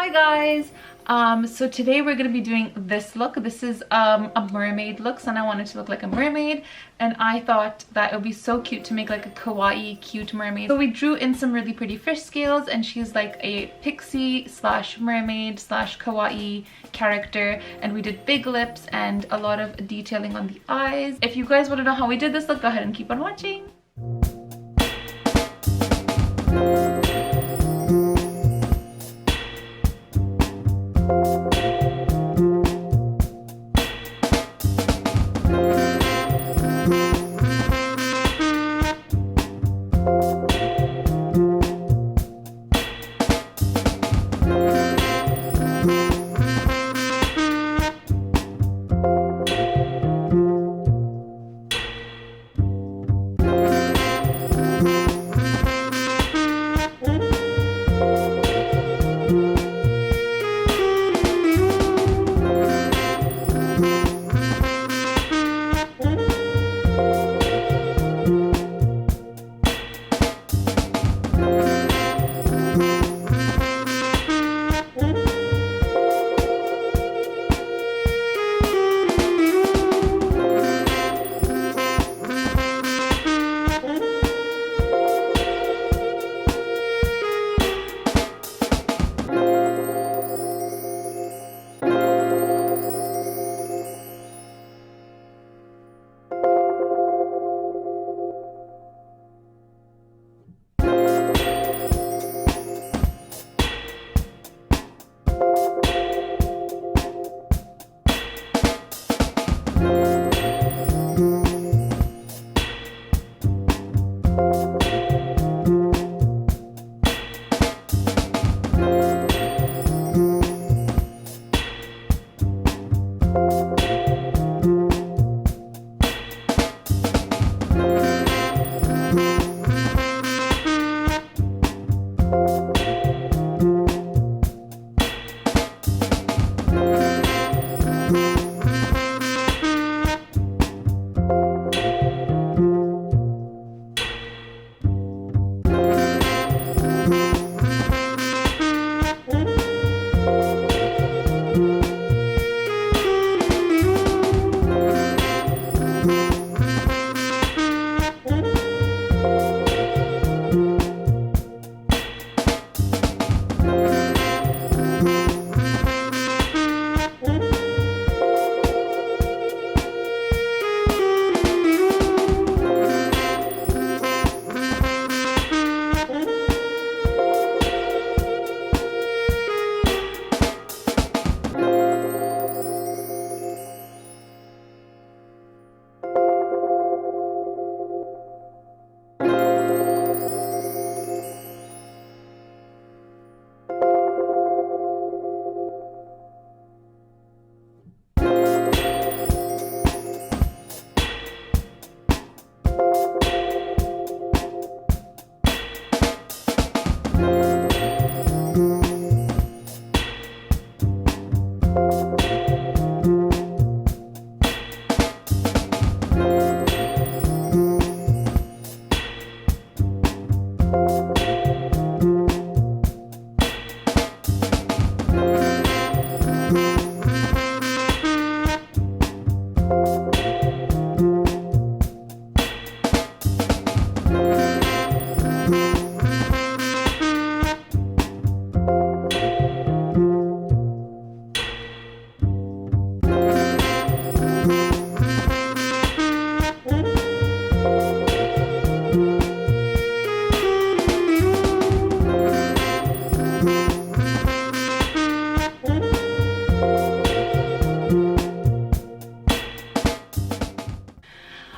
Hi guys, so today we're going to be doing this look. This is a mermaid look, and I wanted to look like a mermaid, and I thought that it would be so cute to make like a kawaii cute mermaid. So we drew in some really pretty fish scales, and she's like a pixie slash mermaid slash kawaii character, and we did big lips and a lot of detailing on the eyes. If you guys want to know how we did this look, go ahead and keep on watching.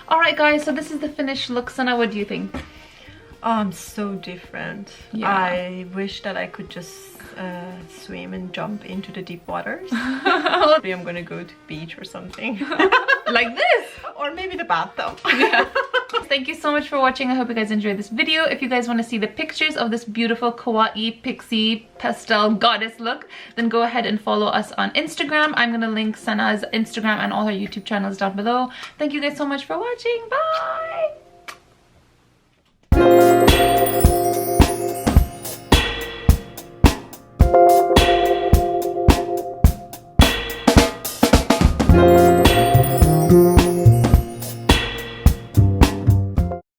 Alright guys, so this is the finished look. Sana, what do you think? So different. Yeah. I wish that I could just swim and jump into the deep waters. Maybe I'm gonna go to the beach or something. Like this! Or maybe the bathtub. Yeah. Thank you so much for watching. I hope you guys enjoyed this video. If you guys want to see the pictures of this beautiful kawaii pixie pastel goddess look, then go ahead and follow us on Instagram. I'm gonna link Sana's Instagram and all her YouTube channels down below. Thank you guys so much for watching. Bye!